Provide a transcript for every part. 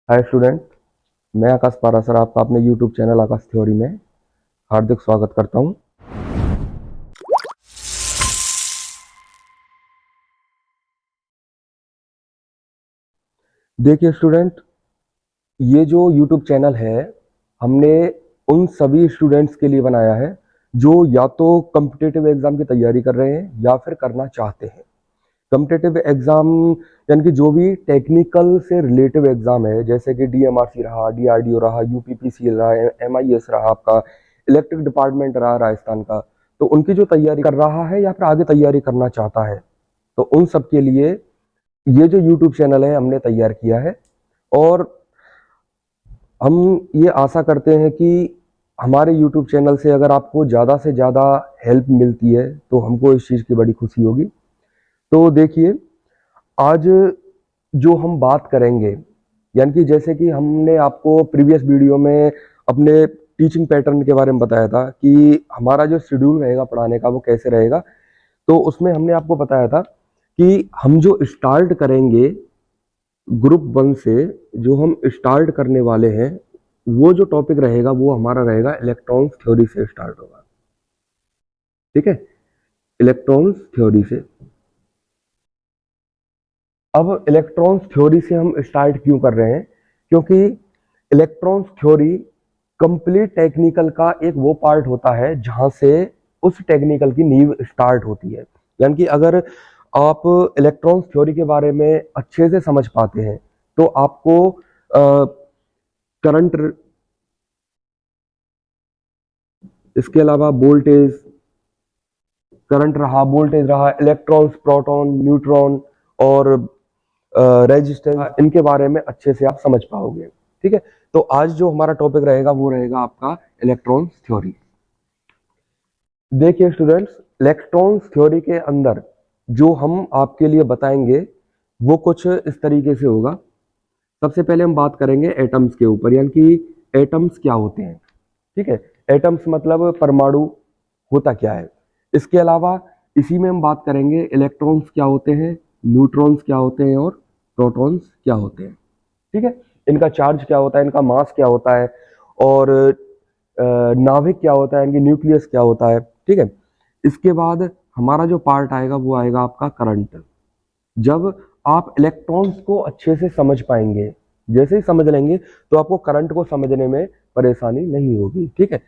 Hi student, मैं आकाश पारासर आपका अपने यूट्यूब चैनल आकाश थ्योरी में हार्दिक स्वागत करता हूं। देखिए स्टूडेंट, ये जो यूट्यूब चैनल है हमने उन सभी स्टूडेंट्स के लिए बनाया है जो या तो कॉम्पिटिटिव एग्जाम की तैयारी कर रहे हैं या फिर करना चाहते हैं। कॉम्पिटिटिव एग्जाम यानी कि जो भी टेक्निकल से रिलेटिव एग्जाम है, जैसे कि डीएमआरसी रहा, डीआरडीओ रहा, यूपीपीसीएल रहा, एमआईएस रहा, आपका इलेक्ट्रिक डिपार्टमेंट रहा राजस्थान का, तो उनकी जो तैयारी कर रहा है या फिर आगे तैयारी करना चाहता है, तो उन सब के लिए ये जो यूट्यूब चैनल है हमने तैयार किया है। और हम ये आशा करते हैं कि हमारे यूट्यूब चैनल से अगर आपको ज़्यादा से ज़्यादा हेल्प मिलती है तो हमको इस चीज़ की बड़ी खुशी होगी। तो देखिए, आज जो हम बात करेंगे, यानी कि जैसे कि हमने आपको प्रीवियस वीडियो में अपने टीचिंग पैटर्न के बारे में बताया था कि हमारा जो शेड्यूल रहेगा पढ़ाने का वो कैसे रहेगा, तो उसमें हमने आपको बताया था कि हम जो स्टार्ट करेंगे ग्रुप 1 से, जो हम स्टार्ट करने वाले हैं, वो जो टॉपिक रहेगा वो हमारा रहेगा इलेक्ट्रॉन्स थ्योरी से स्टार्ट होगा। ठीक है, इलेक्ट्रॉन्स थ्योरी से। अब इलेक्ट्रॉन्स थ्योरी से हम स्टार्ट क्यों कर रहे हैं? क्योंकि इलेक्ट्रॉन्स थ्योरी कंप्लीट टेक्निकल का एक वो पार्ट होता है जहां से उस टेक्निकल की नींव स्टार्ट होती है। यानी कि अगर आप इलेक्ट्रॉन्स थ्योरी के बारे में अच्छे से समझ पाते हैं तो आपको करंट, इसके अलावा वोल्टेज, करंट रहा, वोल्टेज रहा, इलेक्ट्रॉन्स, प्रोटॉन, न्यूट्रॉन और रेजिस्टेंस, इनके बारे में अच्छे से आप समझ पाओगे। ठीक है, तो आज जो हमारा टॉपिक रहेगा वो रहेगा आपका इलेक्ट्रॉन्स थ्योरी। देखिए स्टूडेंट्स, इलेक्ट्रॉन्स थ्योरी के अंदर जो हम आपके लिए बताएंगे वो कुछ इस तरीके से होगा। सबसे पहले हम बात करेंगे एटम्स के ऊपर, यानी कि एटम्स क्या होते हैं। ठीक है, एटम्स मतलब परमाणु होता क्या है। इसके अलावा इसी में हम बात करेंगे इलेक्ट्रॉन्स क्या होते हैं, न्यूट्रॉन्स क्या होते हैं और प्रोटॉन्स क्या होते हैं। ठीक है, इनका चार्ज क्या होता है, इनका मास क्या होता है और नाभिक क्या होता है, इनकी न्यूक्लियस क्या होता है। ठीक है, इसके बाद हमारा जो पार्ट आएगा वो आएगा आपका करंट। जब आप इलेक्ट्रॉन्स को अच्छे से समझ पाएंगे, जैसे ही समझ लेंगे तो आपको करंट को समझने में परेशानी नहीं होगी। ठीक है,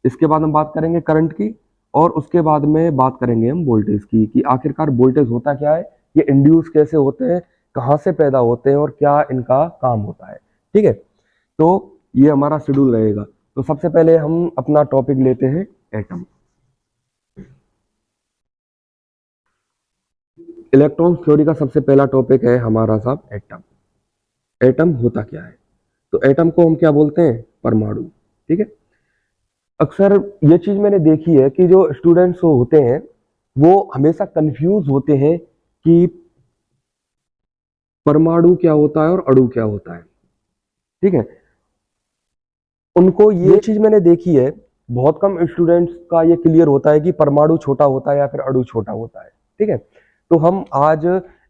इसके बाद हम बात करेंगे करंट की और उसके बाद में बात करेंगे हम वोल्टेज की कि आखिरकार वोल्टेज होता क्या है, ये इंड्यूस कैसे होते हैं, कहाँ से पैदा होते हैं और क्या इनका काम होता है। ठीक है, तो ये हमारा शेड्यूल रहेगा। तो सबसे पहले हम अपना टॉपिक लेते हैं एटम। इलेक्ट्रॉन थ्योरी का सबसे पहला टॉपिक है हमारा साहब एटम। एटम होता क्या है? तो एटम को हम क्या बोलते हैं? परमाणु। ठीक है, अक्सर ये चीज मैंने देखी है कि जो स्टूडेंट्स होते हैं वो हमेशा कंफ्यूज होते हैं कि परमाणु क्या होता है और अणु क्या होता है। ठीक है, उनको ये चीज मैंने देखी है, बहुत कम स्टूडेंट्स का ये क्लियर होता है कि परमाणु छोटा होता है या फिर अणु छोटा होता है। ठीक है, तो हम आज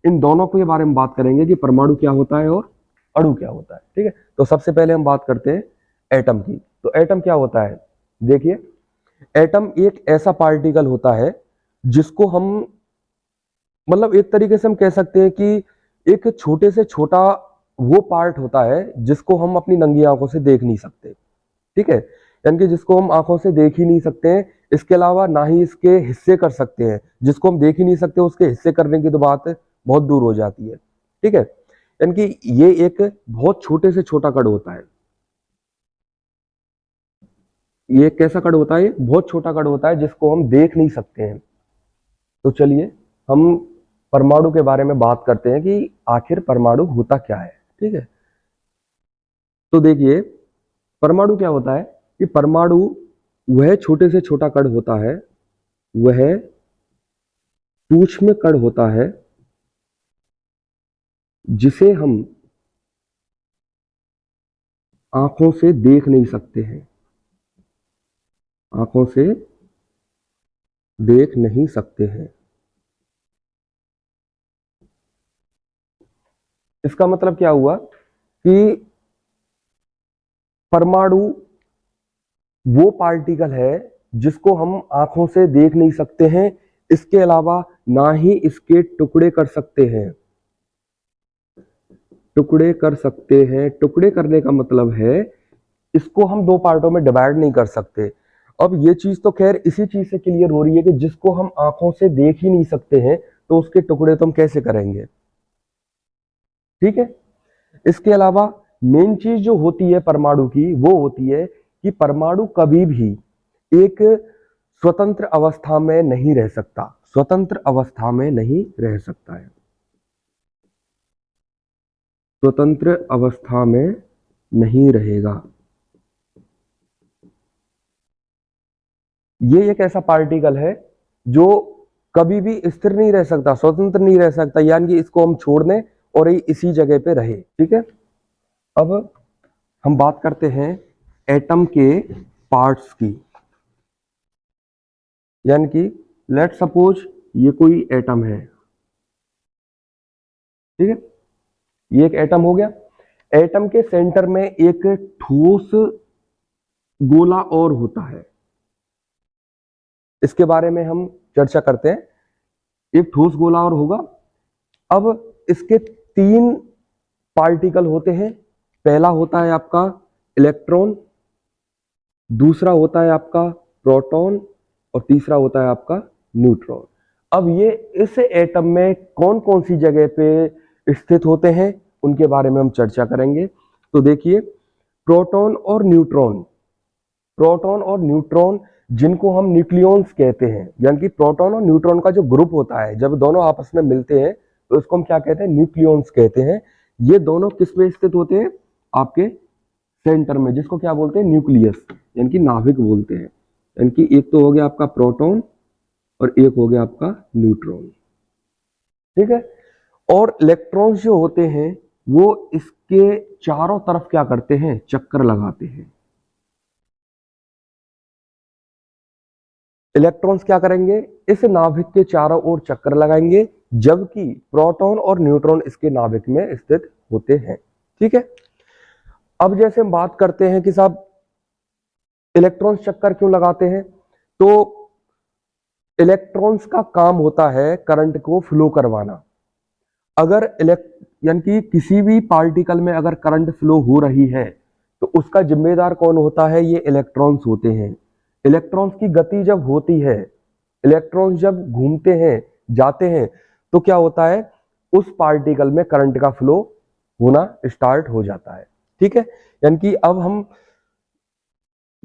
इन दोनों के बारे में बात करेंगे कि परमाणु क्या होता है और अणु क्या होता है। ठीक है, तो सबसे पहले हम बात करते हैं एटम की। तो एटम क्या होता है? देखिए, एटम एक ऐसा पार्टिकल होता है जिसको हम, मतलब एक तरीके से हम कह सकते हैं कि एक छोटे से छोटा वो पार्ट होता है जिसको हम अपनी नंगी आंखों से देख नहीं सकते। ठीक है, यानी कि जिसको हम आंखों से देख ही नहीं सकते हैं, इसके अलावा ना ही इसके हिस्से कर सकते हैं। जिसको हम देख ही नहीं सकते उसके हिस्से करने की तो बात बहुत दूर हो जाती है। ठीक है, यानी कि ये एक बहुत छोटे से छोटा कण होता है। ये कैसा कण होता है? बहुत छोटा कण होता है जिसको हम देख नहीं सकते हैं। तो चलिए हम परमाणु के बारे में बात करते हैं कि आखिर परमाणु होता क्या है। ठीक है, तो देखिए, परमाणु क्या होता है कि परमाणु वह छोटे से छोटा कण होता है, वह सूक्ष्म कण होता है जिसे हम आंखों से देख नहीं सकते हैं। आंखों से देख नहीं सकते हैं। इसका मतलब क्या हुआ कि परमाणु वो पार्टिकल है जिसको हम आंखों से देख नहीं सकते हैं, इसके अलावा ना ही इसके टुकड़े कर सकते हैं। टुकड़े कर सकते हैं, टुकड़े करने का मतलब है इसको हम दो पार्टों में डिवाइड नहीं कर सकते। अब ये चीज तो खैर इसी चीज से क्लियर हो रही है कि जिसको हम आंखों से देख ही नहीं सकते हैं तो उसके टुकड़े तो हम कैसे करेंगे, ठीक है। इसके अलावा मेन चीज जो होती है परमाणु की वो होती है कि परमाणु कभी भी एक स्वतंत्र अवस्था में नहीं रह सकता, स्वतंत्र अवस्था में नहीं रह सकता है, स्वतंत्र अवस्था में नहीं रहेगा। ये एक ऐसा पार्टिकल है जो कभी भी स्थिर नहीं रह सकता, स्वतंत्र नहीं रह सकता, यानी कि इसको हम छोड़ दें और ये इसी जगह पे रहे, ठीक है। अब हम बात करते हैं एटम के पार्ट्स की, यानी कि लेट सपोज ये कोई एटम है, ठीक है, ये एक एटम हो गया। एटम के सेंटर में एक ठोस गोला और होता है, इसके बारे में हम चर्चा करते हैं। एक ठोस गोला और होगा। अब इसके तीन पार्टिकल होते हैं। पहला होता है आपका इलेक्ट्रॉन, दूसरा होता है आपका प्रोटॉन और तीसरा होता है आपका न्यूट्रॉन। अब ये इस एटम में कौन कौन सी जगह पे स्थित होते हैं उनके बारे में हम चर्चा करेंगे। तो देखिए प्रोटॉन और न्यूट्रॉन, प्रोटॉन और न्यूट्रॉन जिनको हम न्यूक्लियॉन्स कहते हैं, यानी कि प्रोटॉन और न्यूट्रॉन का जो ग्रुप होता है जब दोनों आपस में मिलते हैं तो इसको हम क्या कहते हैं, न्यूक्लियॉन्स कहते हैं। ये दोनों किस में स्थित होते हैं, आपके सेंटर में, जिसको क्या बोलते हैं, न्यूक्लियस, यानी कि नाभिक बोलते हैं। यानी कि एक तो हो गया आपका प्रोटॉन और एक हो गया आपका न्यूट्रॉन, ठीक है। और इलेक्ट्रॉन्स जो होते हैं वो इसके चारों तरफ क्या करते हैं, चक्कर लगाते हैं। इलेक्ट्रॉन्स क्या करेंगे, इस नाभिक के चारों ओर चक्कर लगाएंगे, जबकि प्रोटॉन और न्यूट्रॉन इसके नाभिक में स्थित होते हैं, ठीक है। अब जैसे हम बात करते हैं कि साहब इलेक्ट्रॉन्स चक्कर क्यों लगाते हैं, तो इलेक्ट्रॉन्स का काम होता है करंट को फ्लो करवाना। अगर यानी कि किसी भी पार्टिकल में अगर करंट फ्लो हो रही है तो उसका जिम्मेदार कौन होता है, ये इलेक्ट्रॉन्स होते हैं। इलेक्ट्रॉन्स की गति जब होती है, इलेक्ट्रॉन्स जब घूमते हैं जाते हैं तो क्या होता है, उस पार्टिकल में करंट का फ्लो होना स्टार्ट हो जाता है, ठीक है। यानी कि अब हम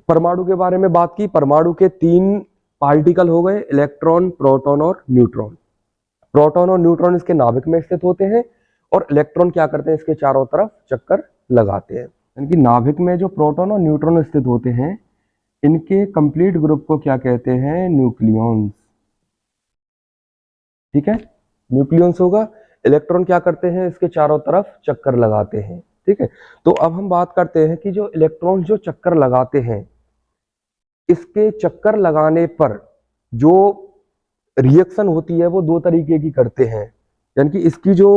परमाणु के बारे में बात की। परमाणु के तीन पार्टिकल हो गए, इलेक्ट्रॉन, प्रोटॉन और न्यूट्रॉन। प्रोटॉन और न्यूट्रॉन इसके नाभिक में स्थित होते हैं और इलेक्ट्रॉन क्या करते हैं, इसके चारों तरफ चक्कर लगाते हैं। यानी कि नाभिक में जो प्रोटॉन और न्यूट्रॉन स्थित होते हैं इनके कंप्लीट ग्रुप को क्या कहते हैं, न्यूक्लियॉन्स, ठीक है, न्यूक्लियॉन्स होगा। इलेक्ट्रॉन क्या करते हैं, इसके चारों तरफ चक्कर लगाते हैं, ठीक है। तो अब हम बात करते हैं कि जो इलेक्ट्रॉन जो चक्कर लगाते हैं, इसके चक्कर लगाने पर जो रिएक्शन होती है वो दो तरीके की करते हैं। यानी कि इसकी जो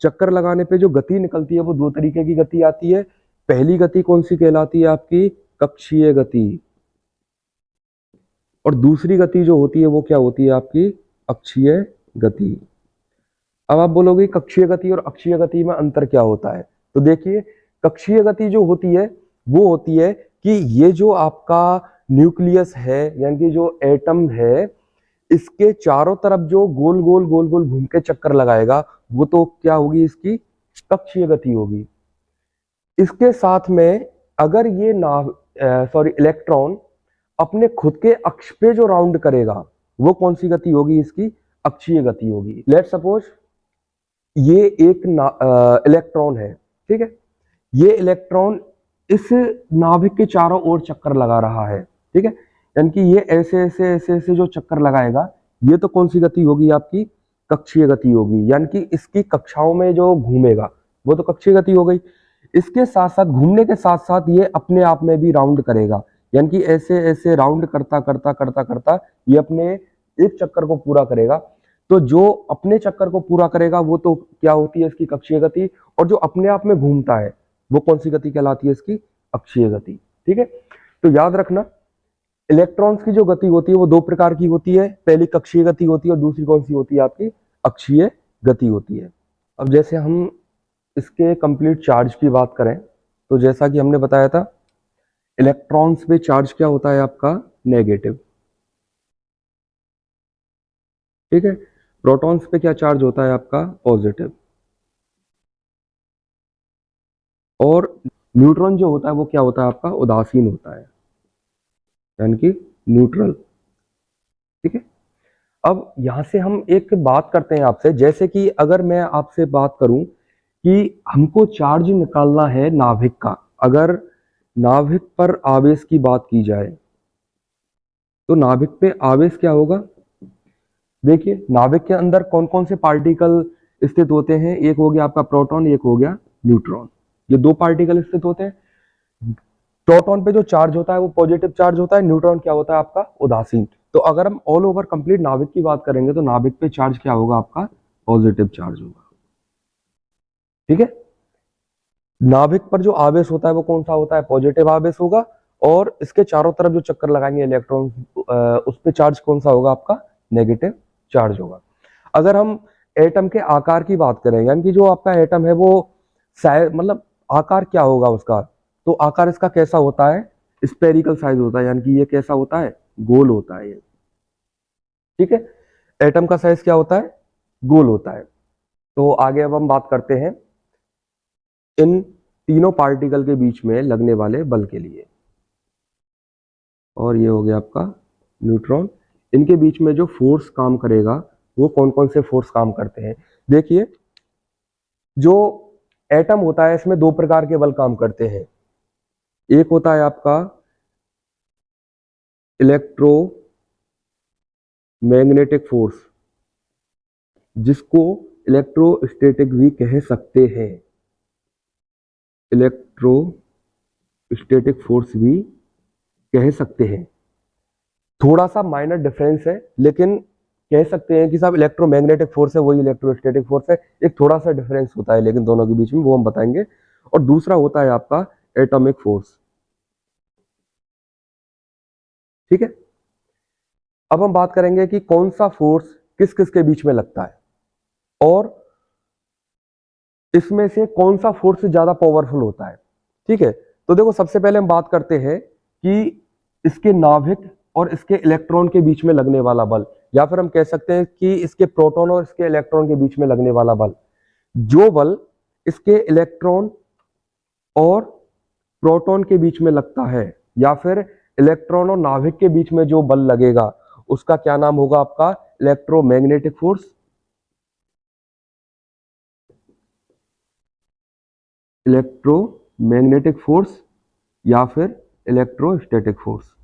चक्कर लगाने पे जो गति निकलती है वो दो तरीके की गति आती है। पहली गति कौन सी कहलाती है, आपकी कक्षीय गति, और दूसरी गति जो होती है वो क्या होती है, आपकी अक्षीय गति। अब आप बोलोगे कक्षीय गति और अक्षीय गति में अंतर क्या होता है, तो देखिए कक्षीय गति जो होती है वो होती है कि ये जो आपका न्यूक्लियस है, यानी कि जो एटम है, इसके चारों तरफ जो गोल गोल गोल गोल घूम के चक्कर लगाएगा वो तो क्या होगी, इसकी कक्षीय गति होगी। इसके साथ में अगर ये इलेक्ट्रॉन अपने खुद के अक्ष पे जो राउंड करेगा वो कौन सी गति होगी, इसकी अक्षीय गति होगी। लेट सपोज ये एक इलेक्ट्रॉन है, ठीक है, ये इलेक्ट्रॉन इस नाभिक के चारों ओर चक्कर लगा रहा है, ठीक है। यानी कि ये ऐसे ऐसे ऐसे ऐसे जो चक्कर लगाएगा ये तो कौन सी गति होगी, आपकी कक्षीय गति होगी। यानी कि इसकी कक्षाओं में जो घूमेगा वो तो कक्षीय गति हो गई। इसके साथ साथ घूमने के साथ साथ ये अपने आप में भी राउंड करेगा, यानी कि ऐसे ऐसे राउंड करता करता करता करता ये अपने एक चक्कर को पूरा करेगा। तो जो अपने चक्कर को पूरा करेगा वो तो क्या होती है, इसकी कक्षीय गति, और जो अपने आप में घूमता है वो कौन सी गति कहलाती है, इसकी अक्षीय गति। ठीक है, तो याद रखना इलेक्ट्रॉन्स की जो गति होती है वो दो प्रकार की होती है, पहली कक्षीय गति होती है और दूसरी कौन सी होती है आपकी अक्षीय गति होती है। अब जैसे हम इसके कंप्लीट चार्ज की बात करें तो जैसा कि हमने बताया था इलेक्ट्रॉन्स पे चार्ज क्या होता है आपका नेगेटिव। ठीक है, प्रोटॉन्स पे क्या चार्ज होता है आपका पॉजिटिव, और न्यूट्रॉन जो होता है वो क्या होता है आपका उदासीन होता है, यानी कि न्यूट्रल। ठीक है, अब यहां से हम एक बात करते हैं आपसे, जैसे कि अगर मैं आपसे बात करूं कि हमको चार्ज निकालना है नाभिक का, अगर नाभिक पर आवेश की बात की जाए तो नाभिक पे आवेश क्या होगा। देखिए नाभिक के अंदर कौन कौन से पार्टिकल स्थित होते हैं, एक हो गया आपका प्रोटॉन, एक हो गया न्यूट्रॉन, ये दो पार्टिकल स्थित होते हैं। प्रोटॉन पे जो चार्ज होता है वो पॉजिटिव चार्ज होता है, न्यूट्रॉन क्या होता है आपका उदासीन। तो अगर हम ऑल ओवर कंप्लीट नाभिक की बात करेंगे तो नाभिक पे चार्ज क्या होगा आपका पॉजिटिव चार्ज होगा। ठीक है, नाभिक पर जो आवेश होता है वो कौन सा होता है पॉजिटिव आवेश होगा, और इसके चारों तरफ जो चक्कर लगाएंगे इलेक्ट्रॉन उस पे चार्ज कौन सा होगा आपका नेगेटिव चार्ज होगा। अगर हम एटम के आकार की बात करें, यानी कि जो आपका एटम है वो मतलब आकार क्या होगा उसका, तो आकार इसका कैसा होता है स्पेरिकल साइज होता है, यानी कि ये कैसा होता है गोल होता है ये। ठीक है, एटम का साइज क्या होता है गोल होता है। तो आगे अब हम बात करते हैं इन तीनों पार्टिकल के बीच में लगने वाले बल के लिए, और ये हो गया आपका न्यूट्रॉन। इनके बीच में जो फोर्स काम करेगा वो कौन कौन से फोर्स काम करते हैं। देखिए जो एटम होता है इसमें दो प्रकार के बल काम करते हैं, एक होता है आपका इलेक्ट्रोमैग्नेटिक फोर्स जिसको इलेक्ट्रोस्टैटिक भी कह सकते हैं, इलेक्ट्रोस्टैटिक फोर्स भी कह सकते हैं। थोड़ा सा माइनर डिफरेंस है, लेकिन कह सकते हैं कि साहब इलेक्ट्रोमैग्नेटिक फोर्स है वही इलेक्ट्रोस्टैटिक फोर्स है, एक थोड़ा सा डिफरेंस होता है लेकिन दोनों के बीच में, वो हम बताएंगे। और दूसरा होता है आपका एटॉमिक फोर्स। ठीक है, अब हम बात करेंगे कि कौन सा फोर्स किस किस के बीच में लगता है और इसमें से कौन सा फोर्स ज्यादा पावरफुल होता है। ठीक है, तो देखो सबसे पहले हम बात करते हैं कि इसके नाभिक और इसके इलेक्ट्रॉन के बीच में लगने वाला बल, या फिर हम कह सकते हैं कि इसके प्रोटॉन और इसके इलेक्ट्रॉन के बीच में लगने वाला बल। जो बल इसके इलेक्ट्रॉन और प्रोटॉन के बीच में लगता है या फिर इलेक्ट्रॉन और नाभिक के बीच में जो बल लगेगा उसका क्या नाम होगा आपका इलेक्ट्रोमैग्नेटिक फोर्स। इलेक्ट्रोमैग्नेटिक फोर्स या फिर इलेक्ट्रोस्टैटिक फोर्स।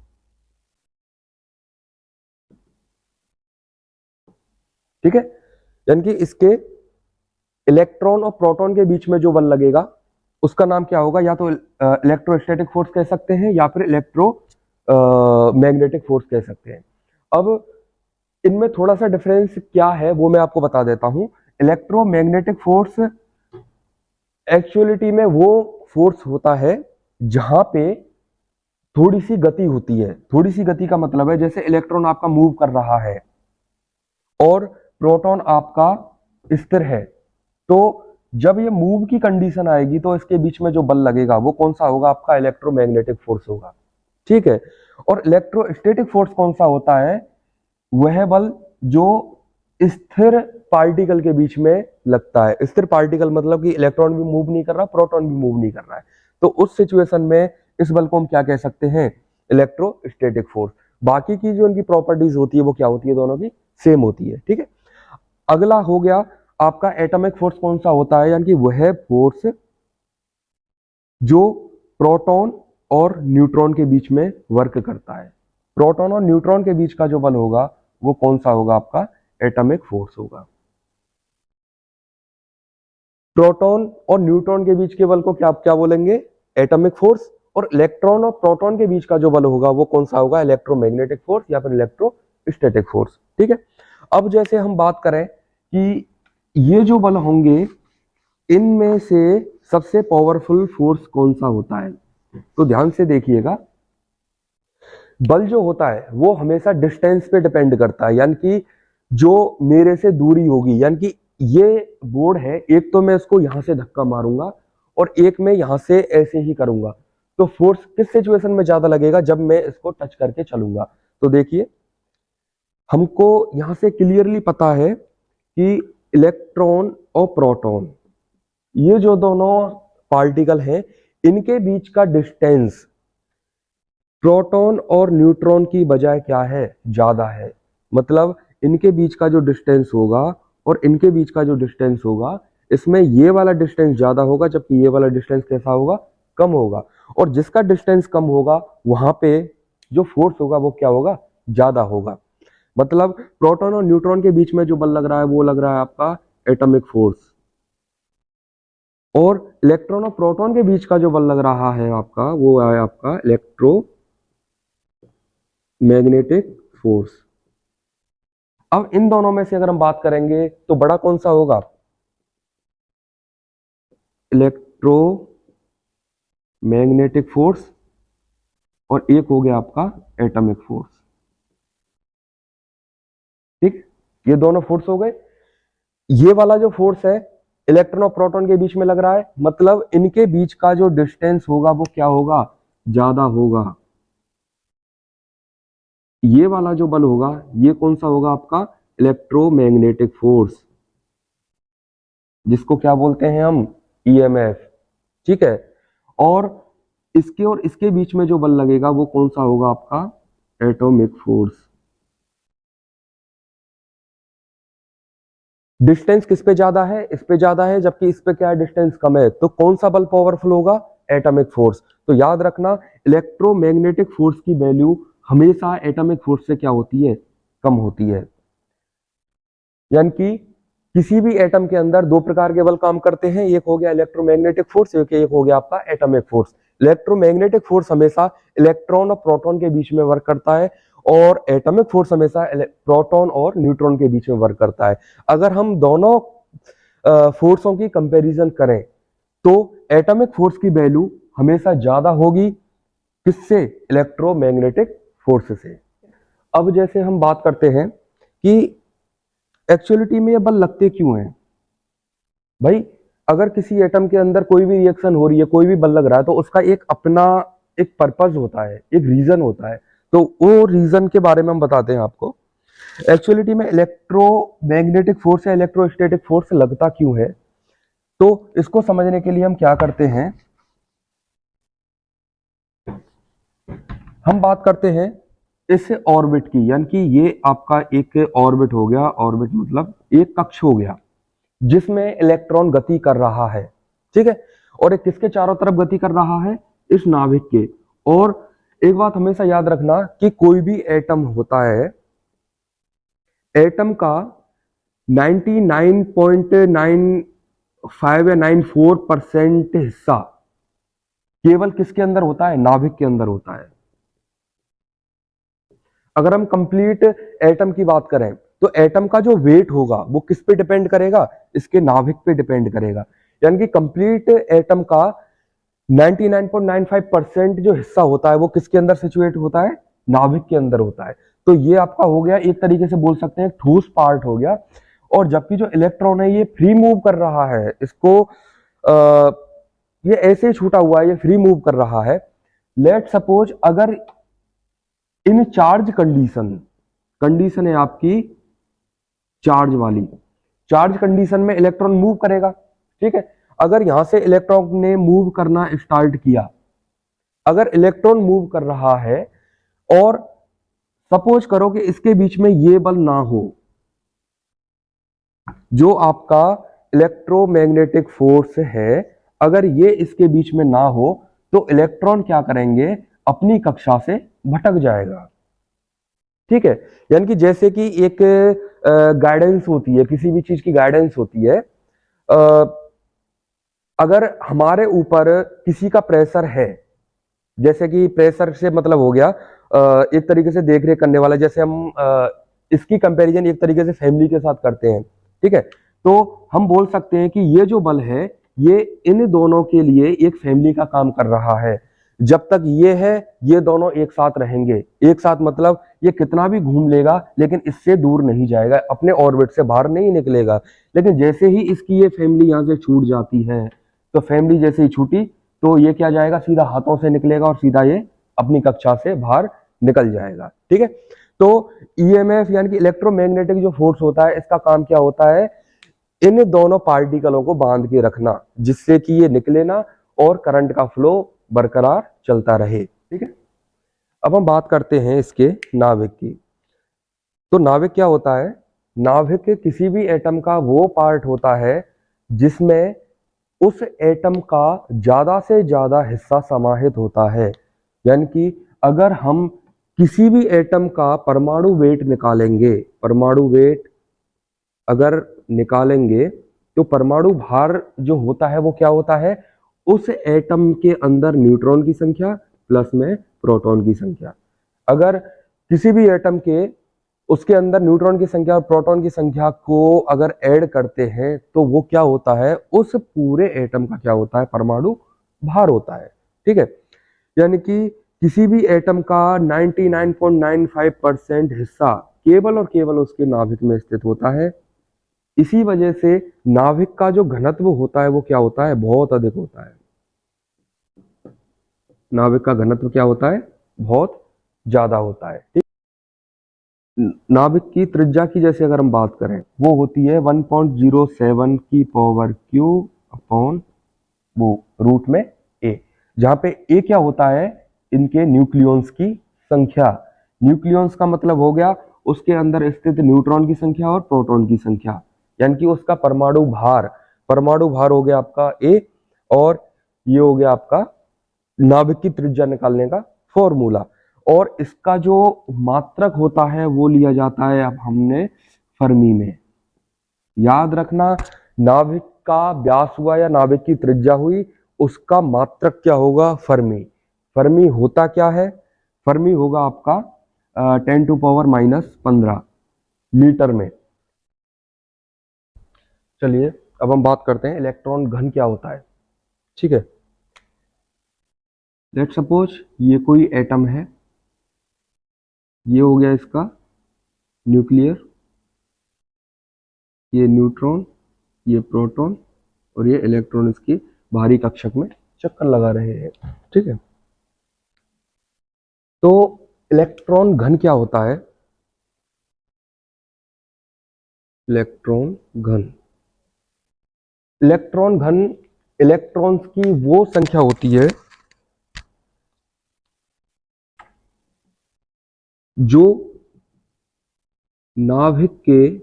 ठीक है, यानी कि इसके इलेक्ट्रॉन और प्रोटॉन के बीच में जो बल लगेगा उसका नाम क्या होगा, या तो इलेक्ट्रोस्टैटिक फोर्स कह सकते हैं या फिर इलेक्ट्रो मैग्नेटिक फोर्स कह सकते हैं। अब इनमें थोड़ा सा डिफरेंस क्या है वो मैं आपको बता देता हूं। इलेक्ट्रोमैग्नेटिक फोर्स एक्चुअलिटी में वो फोर्स होता है जहां पे थोड़ी सी गति होती है। थोड़ी सी गति का मतलब है जैसे इलेक्ट्रॉन आपका मूव कर रहा है और प्रोटॉन आपका स्थिर है, तो जब ये मूव की कंडीशन आएगी तो इसके बीच में जो बल लगेगा वो कौन सा होगा आपका इलेक्ट्रोमैग्नेटिक फोर्स होगा। ठीक है, और इलेक्ट्रोस्टैटिक फोर्स कौन सा होता है, वह बल जो स्थिर पार्टिकल के बीच में लगता है। स्थिर पार्टिकल मतलब कि इलेक्ट्रॉन भी मूव नहीं कर रहा, प्रोटॉन भी मूव नहीं कर रहा है, तो उस सिचुएशन में इस बल को हम क्या कह सकते हैं इलेक्ट्रोस्टैटिक फोर्स। बाकी की जो उनकी प्रॉपर्टीज होती है वो क्या होती है, दोनों की सेम होती है। ठीक है, अगला हो गया आपका एटॉमिक फोर्स कौन सा होता है, यानी कि वह फोर्स जो प्रोटॉन और न्यूट्रॉन के बीच में वर्क करता है। प्रोटॉन और न्यूट्रॉन के बीच का जो बल होगा वो कौन सा होगा आपका एटॉमिक फोर्स होगा। प्रोटॉन और न्यूट्रॉन के बीच के बल को क्या क्या बोलेंगे एटॉमिक फोर्स, और इलेक्ट्रॉन और प्रोटॉन के बीच का जो बल होगा वो कौन सा होगा इलेक्ट्रोमैग्नेटिक फोर्स या फिर इलेक्ट्रोस्टैटिक फोर्स। ठीक है, अब जैसे हम बात करें कि ये जो बल होंगे इनमें से सबसे पावरफुल फोर्स कौन सा होता है, तो ध्यान से देखिएगा, बल जो होता है वो हमेशा डिस्टेंस पे डिपेंड करता है, यानी कि जो मेरे से दूरी होगी, यानी कि ये बोर्ड है, एक तो मैं इसको यहां से धक्का मारूंगा और एक मैं यहां से ऐसे ही करूंगा, तो फोर्स किस सिचुएशन में ज्यादा लगेगा, जब मैं इसको टच करके चलूंगा। तो देखिए, हमको यहां से क्लियरली पता है कि इलेक्ट्रॉन और प्रोटॉन, ये जो दोनों पार्टिकल हैं, इनके बीच का डिस्टेंस प्रोटॉन और न्यूट्रॉन की बजाय क्या है, ज्यादा है। मतलब इनके बीच का जो डिस्टेंस होगा और इनके बीच का जो डिस्टेंस होगा, इसमें ये वाला डिस्टेंस ज्यादा होगा, जबकि ये वाला डिस्टेंस कैसा होगा, कम होगा। और जिसका डिस्टेंस कम होगा वहां पे जो फोर्स होगा वो क्या होगा, ज्यादा होगा। मतलब प्रोटॉन और न्यूट्रॉन के बीच में जो बल लग रहा है वो लग रहा है आपका एटॉमिक फोर्स, और इलेक्ट्रॉन और प्रोटॉन के बीच का जो बल लग रहा है आपका, वो है आपका इलेक्ट्रोमैग्नेटिक फोर्स। अब इन दोनों में से अगर हम बात करेंगे तो बड़ा कौन सा होगा, इलेक्ट्रोमैग्नेटिक फोर्स, और एक हो गया आपका एटॉमिक फोर्स। ठीक, ये दोनों फोर्स हो गए। ये वाला जो फोर्स है इलेक्ट्रॉन और प्रोटॉन के बीच में लग रहा है, मतलब इनके बीच का जो डिस्टेंस होगा वो क्या होगा, ज्यादा होगा। ये वाला जो बल होगा ये कौन सा होगा आपका, इलेक्ट्रोमैग्नेटिक फोर्स, जिसको क्या बोलते हैं हम, ईएमएफ। ठीक है, और इसके बीच में जो बल लगेगा वो कौन सा होगा आपका, एटॉमिक फोर्स। डिस्टेंस किस पे ज्यादा है, इस पे ज्यादा है, जबकि इस पे क्या है, डिस्टेंस कम है, तो कौन सा बल पावरफुल होगा, एटॉमिक फोर्स। तो याद रखना, इलेक्ट्रोमैग्नेटिक फोर्स की वैल्यू हमेशा एटॉमिक फोर्स से क्या होती है, कम होती है। यानी कि किसी भी एटम के अंदर दो प्रकार के बल काम करते हैं, एक हो गया इलेक्ट्रोमैग्नेटिक फोर्स, एक हो गया आपका एटॉमिक फोर्स। इलेक्ट्रोमैग्नेटिक फोर्स हमेशा इलेक्ट्रॉन और प्रोटॉन के बीच में वर्क करता है, और एटॉमिक फोर्स हमेशा प्रोटॉन और न्यूट्रॉन के बीच में वर्क करता है। अगर हम दोनों फोर्सों की कंपैरिजन करें तो एटॉमिक फोर्स की वैल्यू हमेशा ज्यादा होगी, किससे, इलेक्ट्रोमैग्नेटिक फोर्स से। अब जैसे हम बात करते हैं कि एक्चुअलिटी में ये बल लगते क्यों हैं भाई, अगर किसी एटम के अंदर कोई भी रिएक्शन हो रही है, कोई भी बल लग रहा है, तो उसका एक अपना एक पर्पस होता है, एक रीजन होता है। तो वो रीजन के बारे में हम बताते हैं आपको। एक्चुअलिटी में इलेक्ट्रोमैग्नेटिक फोर्स या इलेक्ट्रोस्टैटिक फोर्स लगता क्यों है, तो इसको समझने के लिए हम क्या करते हैं, हम बात करते हैं इस ऑर्बिट की, यानी कि ये आपका एक ऑर्बिट हो गया, ऑर्बिट मतलब एक कक्ष हो गया जिसमें इलेक्ट्रॉन गति कर रहा है। ठीक है, और एक किसके चारों तरफ गति कर रहा है, इस नाभिक के। और एक बात हमेशा याद रखना कि कोई भी एटम होता है, एटम का 99.95 या 94% हिस्सा केवल किसके अंदर होता है, नाभिक के अंदर होता है। अगर हम कंप्लीट एटम की बात करें तो एटम का जो वेट होगा वो किस पे डिपेंड करेगा, इसके नाभिक पे डिपेंड करेगा। यानी कि कंप्लीट एटम का 99.95% जो हिस्सा होता है वो किसके अंदर सिचुएट होता है, नाभिक के अंदर होता है। तो ये आपका हो गया, एक तरीके से बोल सकते हैं ठोस पार्ट हो गया। और जबकि जो इलेक्ट्रॉन है ये फ्री मूव कर रहा है, इसको ये ऐसे ही छूटा हुआ है, ये फ्री मूव कर रहा है। लेट सपोज अगर इन चार्ज कंडीशन है आपकी चार्ज वाली, चार्ज कंडीशन में इलेक्ट्रॉन मूव करेगा। ठीक है, अगर यहां से इलेक्ट्रॉन ने मूव करना स्टार्ट किया, अगर इलेक्ट्रॉन मूव कर रहा है और सपोज करो कि इसके बीच में ये बल ना हो, जो आपका इलेक्ट्रोमैग्नेटिक फोर्स है, अगर ये इसके बीच में ना हो तो इलेक्ट्रॉन क्या करेंगे, अपनी कक्षा से भटक जाएगा। ठीक है, यानी कि जैसे कि एक गाइडेंस होती है, किसी भी चीज की गाइडेंस होती है। अगर हमारे ऊपर किसी का प्रेशर है, जैसे कि प्रेशर से मतलब हो गया एक तरीके से देख रेख करने वाला, जैसे हम इसकी कंपैरिजन एक तरीके से फैमिली के साथ करते हैं। ठीक है, तो हम बोल सकते हैं कि ये जो बल है ये इन दोनों के लिए एक फैमिली का काम कर रहा है। जब तक ये है ये दोनों एक साथ रहेंगे, एक साथ मतलब ये कितना भी घूम लेगा लेकिन इससे दूर नहीं जाएगा, अपने ऑर्बिट से बाहर नहीं निकलेगा। लेकिन जैसे ही इसकी ये फैमिली यहाँ से छूट जाती है, तो फैमिली जैसे ही छूटी तो ये क्या जाएगा, सीधा हाथों से निकलेगा और सीधा ये अपनी कक्षा से बाहर निकल जाएगा। ठीक है, तो ईएमएफ यानी कि इलेक्ट्रोमैग्नेटिक जो फोर्स होता है, इसका काम क्या होता है, इन दोनों पार्टिकलों को बांध के रखना, जिससे कि ये निकले ना और करंट का फ्लो बरकरार चलता रहे। ठीक है, अब हम बात करते हैं इसके नाभिक की। तो नाभिक क्या होता है, नाभिक किसी भी एटम का वो पार्ट होता है जिसमें उस एटम का ज्यादा से ज्यादा हिस्सा समाहित होता है। यानी कि अगर हम किसी भी एटम का परमाणु वेट निकालेंगे, परमाणु वेट अगर निकालेंगे तो परमाणु भार जो होता है वो क्या होता है, उस एटम के अंदर न्यूट्रॉन की संख्या प्लस में प्रोटॉन की संख्या। अगर किसी भी एटम के उसके अंदर न्यूट्रॉन की संख्या और प्रोटॉन की संख्या को अगर ऐड करते हैं तो वो क्या होता है, उस पूरे एटम का क्या होता है, परमाणु भार होता है। ठीक है, यानी कि किसी भी एटम का 99.95% हिस्सा केवल और केवल उसके नाभिक में स्थित होता है। इसी वजह से नाभिक का जो घनत्व होता है वो क्या होता है, बहुत अधिक होता है। नाभिक का घनत्व क्या होता है, बहुत ज्यादा होता है। ठीक, नाभिक की त्रिज्या की जैसे अगर हम बात करें वो होती है 1.07 की पावर क्यूब अपॉन वो रूट में ए, जहां पे ए क्या होता है, इनके न्यूक्लियॉन्स की संख्या। न्यूक्लियॉन्स का मतलब हो गया उसके अंदर स्थित न्यूट्रॉन की संख्या और प्रोटॉन की संख्या, यानी कि उसका परमाणु भार। परमाणु भार हो गया आपका ए, और ये हो गया आपका नाभिक की त्रिज्या निकालने का फॉर्मूला। और इसका जो मात्रक होता है वो लिया जाता है अब हमने फर्मी में। याद रखना, नाभिक का व्यास हुआ या नाभिक की त्रिज्या हुई, उसका मात्रक क्या होगा, फर्मी। फर्मी होता क्या है, फर्मी होगा आपका 10⁻⁻15 लीटर में। चलिए अब हम बात करते हैं इलेक्ट्रॉन घन क्या होता है। ठीक है, लेट सपोज ये कोई एटम है, ये हो गया इसका न्यूक्लियर, ये न्यूट्रॉन, ये प्रोटॉन और ये इलेक्ट्रॉन इसकी बाहरी कक्षक में चक्कर लगा रहे हैं। ठीक है, तो इलेक्ट्रॉन घन क्या होता है, इलेक्ट्रॉन घन, इलेक्ट्रॉन घन इलेक्ट्रॉन्स की वो संख्या होती है जो नाभिक के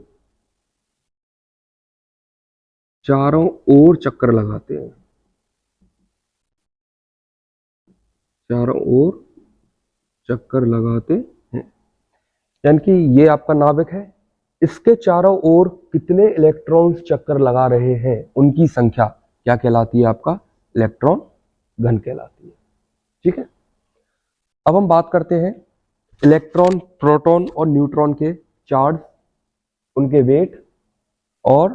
चारों ओर चक्कर लगाते हैं, चारों ओर चक्कर लगाते हैं। यानी कि ये आपका नाभिक है, इसके चारों ओर कितने इलेक्ट्रॉन्स चक्कर लगा रहे हैं उनकी संख्या क्या कहलाती है, आपका इलेक्ट्रॉन घन कहलाती है। ठीक है, अब हम बात करते हैं इलेक्ट्रॉन, प्रोटॉन और न्यूट्रॉन के चार्ज, उनके वेट और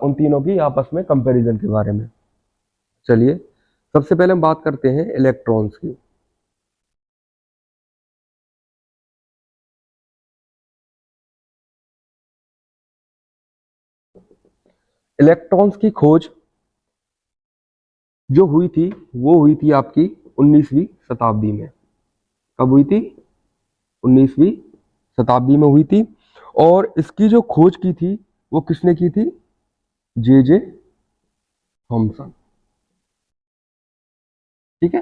उन तीनों की आपस में कंपैरिजन के बारे में। चलिए सबसे पहले हम बात करते हैं इलेक्ट्रॉन्स की। इलेक्ट्रॉन्स की खोज जो हुई थी वो हुई थी आपकी 19वीं शताब्दी में। कब हुई थी, 19वीं शताब्दी में हुई थी। और इसकी जो खोज की थी वो किसने की थी, जे थॉमसन। ठीक है,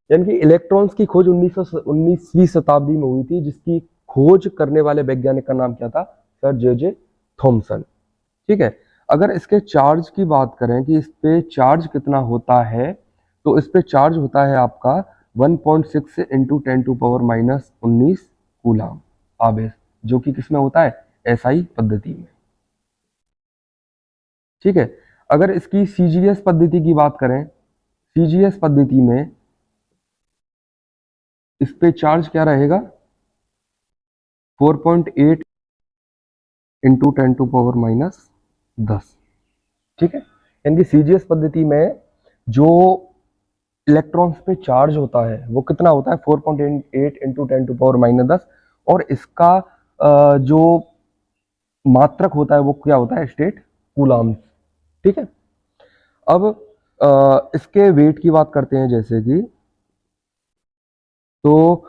यानी कि इलेक्ट्रॉन्स की खोज 19वीं शताब्दी में हुई थी, जिसकी खोज करने वाले वैज्ञानिक का नाम क्या था, सर जे थॉमसन। ठीक है, अगर इसके चार्ज की बात करें कि इस पे चार्ज कितना होता है, तो इस पे चार्ज होता है आपका 1.6 इंटू 10⁻⁻19 कूलाम आवेश, जो कि किसमें होता है, एसआई पद्धति में। ठीक है, अगर इसकी सीजीएस पद्धति की बात करें, सीजीएस पद्धति में इस पे चार्ज क्या रहेगा, 4.8 इंटू 10⁻⁻10। ठीक है, यानी कि सीजीएस पद्धति में जो इलेक्ट्रॉन्स पे चार्ज होता है वो कितना होता है 4.8 इंटू 10⁻⁻10। और इसका जो मात्रक होता है वो क्या होता है स्टेट कूलम्ब। ठीक है। अब इसके वेट की बात करते हैं जैसे कि, तो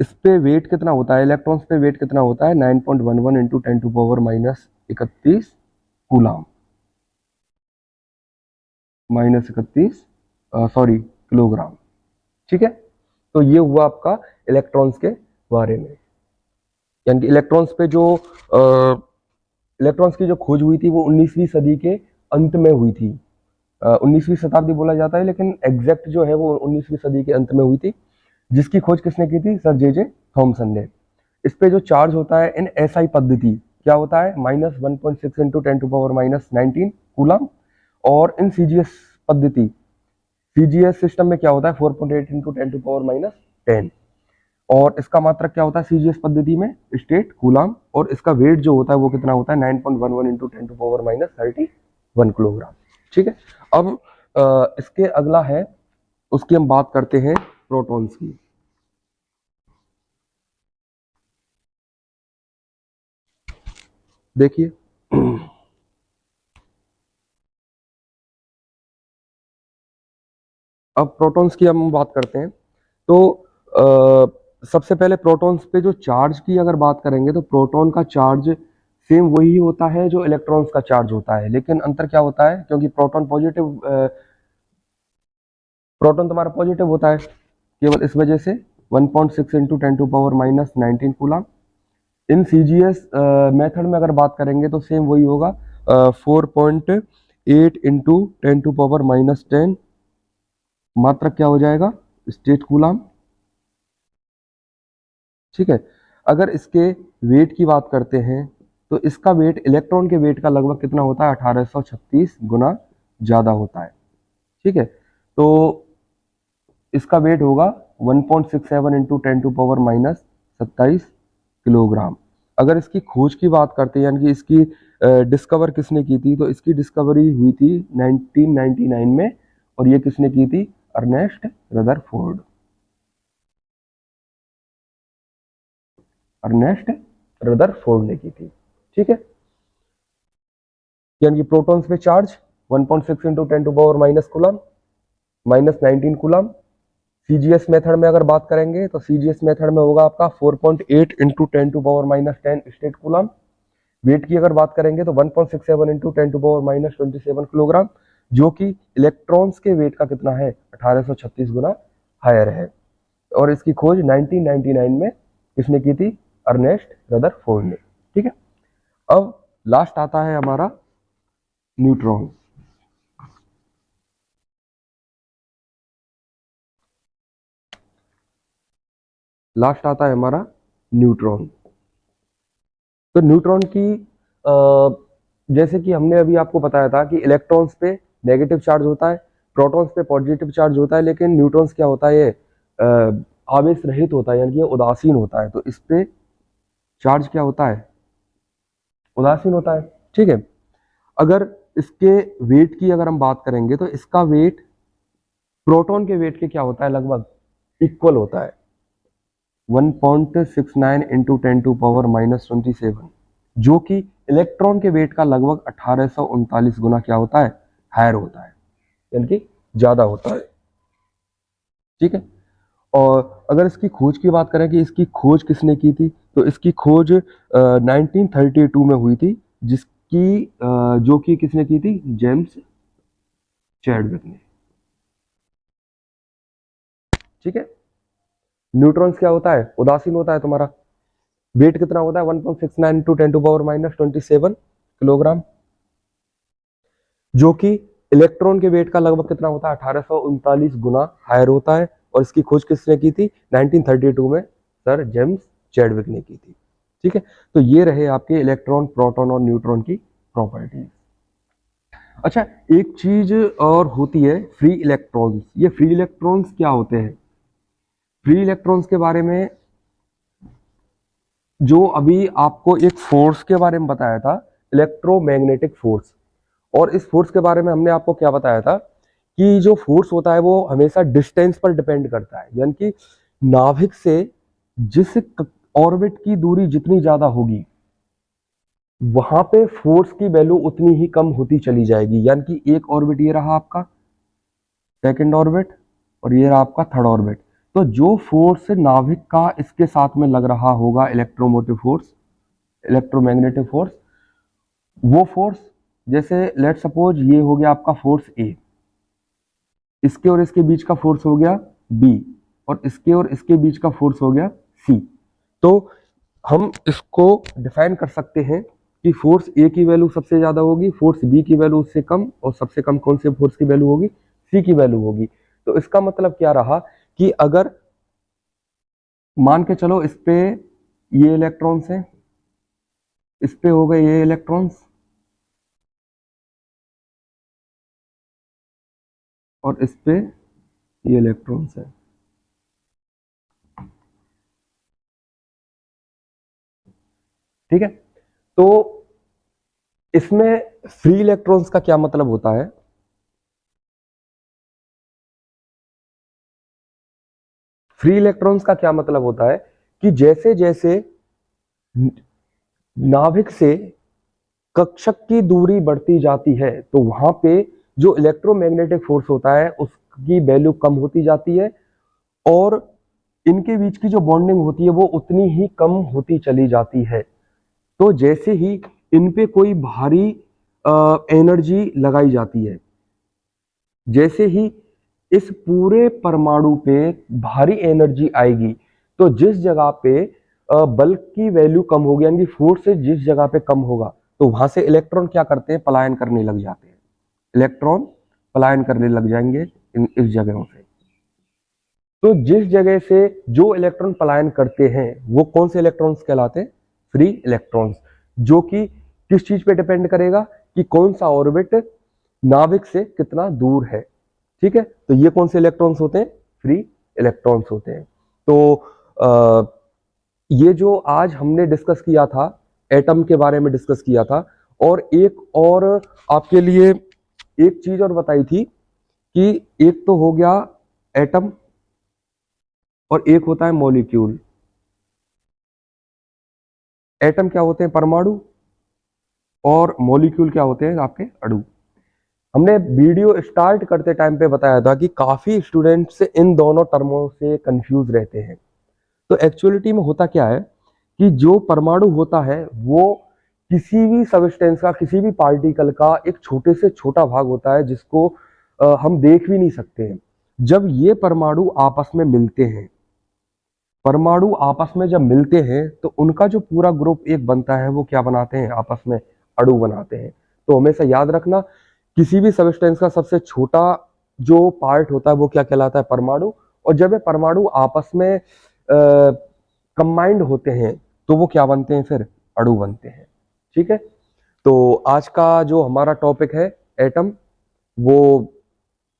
इस पे वेट कितना होता है, इलेक्ट्रॉन्स पे वेट कितना होता है 9.11 इंटू 10⁻31 कूलम्ब, -31 सॉरी किलोग्राम। ठीक है। तो ये हुआ आपका इलेक्ट्रॉन्स के बारे में। यानी कि इलेक्ट्रॉन्स पे जो इलेक्ट्रॉन्स की जो खोज हुई थी वो 19वीं सदी के अंत में हुई थी। 19वीं शताब्दी बोला जाता है लेकिन एग्जैक्ट जो है वो 19वीं सदी के अंत में हुई थी। जिसकी खोज किसने की थी, सर जे थॉमसन ने। इस पे जो चार्ज होता है इन एसआई पद्धति क्या होता है -1.6 इंटू 10⁻⁻19 कूलम। और इन सीजीएस पद्धति, सीजीएस सिस्टम में क्या होता है 4.8 इंटू 10⁻10। और इसका मात्रक क्या होता है सीजीएस पद्धति में स्टेट कूलम। और इसका वेट जो होता है वो कितना होता है 9.11 इंटू 10⁻31 किलोग्राम। ठीक है। अब इसके अगला है, उसकी हम बात करते हैं प्रोटॉन्स की। देखिए अब प्रोटॉन्स की हम बात करते हैं। तो सबसे पहले प्रोटॉन्स पे जो चार्ज की अगर बात करेंगे तो प्रोटॉन का चार्ज सेम वही होता है जो इलेक्ट्रॉन्स का चार्ज होता है, लेकिन अंतर क्या होता है, क्योंकि प्रोटॉन पॉजिटिव, प्रोटॉन तुम्हारा पॉजिटिव होता है केवल इस वजह से 1.6 into 10⁻⁻19 coulomb. In CGS method में अगर बात करेंगे तो सेम वही होगा 4.8 इंटू 10⁻⁻10 मात्रक क्या हो जाएगा स्टेट कूलम। ठीक है। अगर इसके वेट की बात करते हैं तो इसका वेट इलेक्ट्रॉन के वेट का लगभग कितना होता है 1836 गुना ज़्यादा होता है। ठीक है। तो इसका वेट होगा 1.67 इंटू 10⁻⁻27 किलोग्राम। अगर इसकी खोज की बात करते हैं यानी कि इसकी डिस्कवर किसने की थी, तो इसकी डिस्कवरी हुई थी 1999 में। और ये किसने की थी, अर्नेस्ट रदरफोर्ड। अर्नेस्ट रदरफोर्ड ने की थी। ठीक है। यानी कि प्रोटॉन्स पे charge 1.6 into 10⁻⁻ coulomb -19 coulomb. CGS method में अगर बात करेंगे तो सीजीएस मेथड में होगा आपका 4.8 इंटू 10⁻10 स्टेट कूलम। वेट की अगर बात करेंगे तो 1.67 इंटू 10⁻27 किलोग्राम, जो कि इलेक्ट्रॉन्स के वेट का कितना है 1836 गुना हायर है। और इसकी खोज 1999 में किसने की थी, अर्नेस्ट रदरफोर्ड ने। ठीक है। अब लास्ट आता है हमारा न्यूट्रॉन। लास्ट आता है हमारा न्यूट्रॉन। तो न्यूट्रॉन की जैसे कि हमने अभी आपको बताया था कि इलेक्ट्रॉन्स पे नेगेटिव चार्ज होता है, प्रोटॉन्स पे पॉजिटिव चार्ज होता है, लेकिन न्यूट्रॉन्स क्या होता है ये आवेश रहित होता है यानी कि ये उदासीन होता है। तो इस पे चार्ज क्या होता है, उदासीन होता है। ठीक है। अगर इसके वेट की अगर हम बात करेंगे तो इसका वेट प्रोटॉन के वेट के क्या होता है, लगभग इक्वल होता है 1.69 इंटू 10⁻⁻27, जो कि इलेक्ट्रॉन के वेट का लगभग 1839 गुना क्या होता है, हायर होता है, यानी कि ज्यादा होता है। ठीक है। और अगर इसकी खोज की बात करें कि इसकी खोज किसने की थी, तो इसकी खोज 1932 में हुई थी, जिसकी जो कि किसने की थी, जेम्स चैडविक ने। ठीक है। न्यूट्रॉन्स क्या होता है, उदासीन होता है तुम्हारा। वेट कितना होता है 1.69 इंटू 10⁻⁻27 किलोग्राम, जो कि इलेक्ट्रॉन के वेट का लगभग कितना होता है 1839 गुना हायर होता है। और इसकी खोज किसने की थी 1932 में, सर जेम्स चैडविक ने की थी। ठीक है। तो ये रहे आपके इलेक्ट्रॉन, प्रोटॉन और न्यूट्रॉन की प्रॉपर्टीज। अच्छा, एक चीज और होती है फ्री इलेक्ट्रॉन्स। ये फ्री इलेक्ट्रॉन्स क्या होते हैं, फ्री इलेक्ट्रॉन्स के बारे में जो अभी आपको एक फोर्स के बारे में बताया था, इलेक्ट्रोमैग्नेटिक फोर्स। और इस फोर्स के बारे में हमने आपको क्या बताया था कि जो फोर्स होता है वो हमेशा डिस्टेंस पर डिपेंड करता है, यानी कि नाभिक से जिस ऑर्बिट की दूरी जितनी ज्यादा होगी वहां पे फोर्स की वैल्यू उतनी ही कम होती चली जाएगी। यानी कि एक ऑर्बिट ये रहा आपका सेकंड ऑर्बिट और ये रहा आपका थर्ड ऑर्बिट। तो जो फोर्स नाभिक का इसके साथ में लग रहा होगा, इलेक्ट्रोमोटिव फोर्स, इलेक्ट्रोमैग्नेटिक फोर्स, वो फोर्स जैसे लेट सपोज ये हो गया आपका फोर्स ए, इसके और इसके बीच का फोर्स हो गया बी, और इसके बीच का फोर्स हो गया सी। तो हम इसको डिफाइन कर सकते हैं कि फोर्स ए की वैल्यू सबसे ज्यादा होगी, फोर्स बी की वैल्यू उससे कम, और सबसे कम कौन से फोर्स की वैल्यू होगी, सी की वैल्यू होगी। तो इसका मतलब क्या रहा कि अगर मान के चलो इस पे ये इलेक्ट्रॉन्स हैं, इस पे हो गए ये इलेक्ट्रॉन्स, और इस पे ये इलेक्ट्रॉन्स है, ठीक है। तो इसमें फ्री इलेक्ट्रॉन्स का क्या मतलब होता है? फ्री इलेक्ट्रॉन्स का क्या मतलब होता है कि जैसे जैसे नाभिक से कक्षक की दूरी बढ़ती जाती है तो वहां पे जो इलेक्ट्रोमैग्नेटिक फोर्स होता है उसकी वैल्यू कम होती जाती है, और इनके बीच की जो बॉन्डिंग होती है वो उतनी ही कम होती चली जाती है। तो जैसे ही इन पे कोई भारी एनर्जी लगाई जाती है, जैसे ही इस पूरे परमाणु पे भारी एनर्जी आएगी, तो जिस जगह पे बल्क की वैल्यू कम होगी, यानी फोर्स से जिस जगह पे कम होगा, तो वहां से इलेक्ट्रॉन क्या करते हैं, पलायन करने लग जाते हैं। इलेक्ट्रॉन पलायन करने लग जाएंगे इस जगहों से। तो जिस जगह से जो इलेक्ट्रॉन पलायन करते हैं वो कौन से इलेक्ट्रॉन्स कहलाते हैं, फ्री इलेक्ट्रॉन्स, जो कि किस चीज पे डिपेंड करेगा कि कौन सा ऑर्बिट नाभिक से कितना दूर है, ठीक है। तो ये कौन से इलेक्ट्रॉन्स होते हैं, फ्री इलेक्ट्रॉन्स होते हैं। तो ये जो आज हमने डिस्कस किया था, एटम के बारे में डिस्कस किया था, और एक और आपके लिए एक चीज और बताई थी कि एक तो हो गया एटम और एक होता है मॉलिक्यूल। एटम क्या होते हैं, परमाणु, और मॉलिक्यूल क्या होते हैं, आपके अणु। हमने वीडियो स्टार्ट करते टाइम पे बताया था कि काफी स्टूडेंट्स इन दोनों टर्मों से कंफ्यूज रहते हैं। तो एक्चुअलिटी में होता क्या है कि जो परमाणु होता है वो किसी भी सबस्टेंस का, किसी भी पार्टिकल का एक छोटे से छोटा भाग होता है जिसको हम देख भी नहीं सकते हैं। जब ये परमाणु आपस में मिलते हैं, परमाणु आपस में जब मिलते हैं तो उनका जो पूरा ग्रुप एक बनता है वो क्या बनाते हैं, आपस में अणु बनाते हैं। तो हमेशा याद रखना, किसी भी सबस्टेंस का सबसे छोटा जो पार्ट होता है वो क्या कहलाता है, परमाणु। और जब ये परमाणु आपस में कंबाइंड होते हैं तो वो क्या बनते हैं, फिर अणु बनते हैं, ठीक है। तो आज का जो हमारा टॉपिक है एटम, वो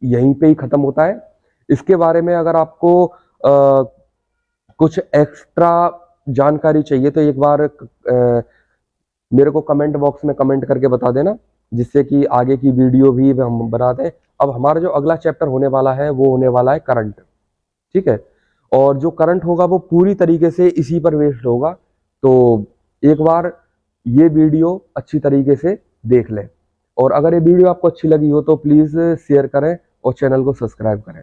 यहीं पे ही खत्म होता है। इसके बारे में अगर आपको कुछ एक्स्ट्रा जानकारी चाहिए तो एक बार मेरे को कमेंट बॉक्स में कमेंट करके बता देना, जिससे कि आगे की वीडियो भी हम बना दें। अब हमारा जो अगला चैप्टर होने वाला है वो होने वाला है करंट, ठीक है। और जो करंट होगा वो पूरी तरीके से इसी पर बेस्ड होगा। तो एक बार ये वीडियो अच्छी तरीके से देख लें, और अगर ये वीडियो आपको अच्छी लगी हो तो प्लीज़ शेयर करें और चैनल को सब्सक्राइब करें।